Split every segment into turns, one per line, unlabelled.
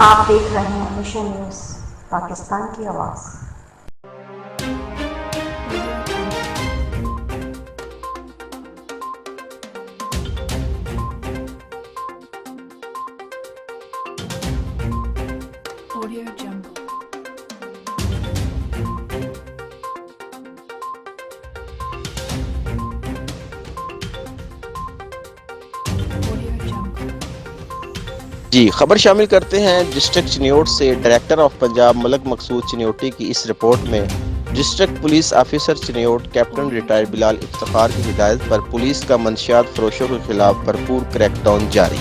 आप देख रहे हैं मिशन न्यूज़, पाकिस्तान की आवाज़।
Audio Jungle. Audio Jungle.
जी खबर शामिल करते हैं डिस्ट्रिक्ट चिन्योट से। डायरेक्टर ऑफ पंजाब मलक मकसूद चिन्योटी की इस रिपोर्ट में district police officer Chiniot captain retired Bilal Iftikhar की हिदायत पर पुलिस का मंशियात फरोशों के खिलाफ भरपूर क्रैकडाउन जारी।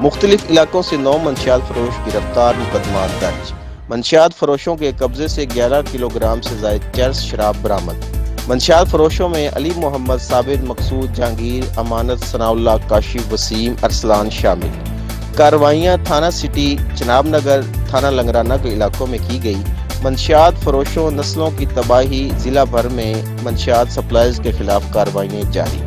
मुख्तलिफ इलाकों से 9 मंशियात फरोश गिरफ्तार, मुकदमा दर्ज। मंशियात फरोशों के कब्जे से 11 किलोग्राम से ज़ायद चर्स शराब बरामद। मंशियात फरोशों में अली मोहम्मद, साबिर, मकसूद, जहांगीर, अमानत, सनाउल्लाह, काशिफ, वसीम, अरसलान शामिल। कार्रवाइयाँ थाना सिटी, जनाब नगर, थाना लंगराना के इलाकों में की गई। मंशियात फरोशों, नस्लों की तबाही, जिला भर में मंशियात सप्लाईज के खिलाफ कार्रवाइयाँ जारी।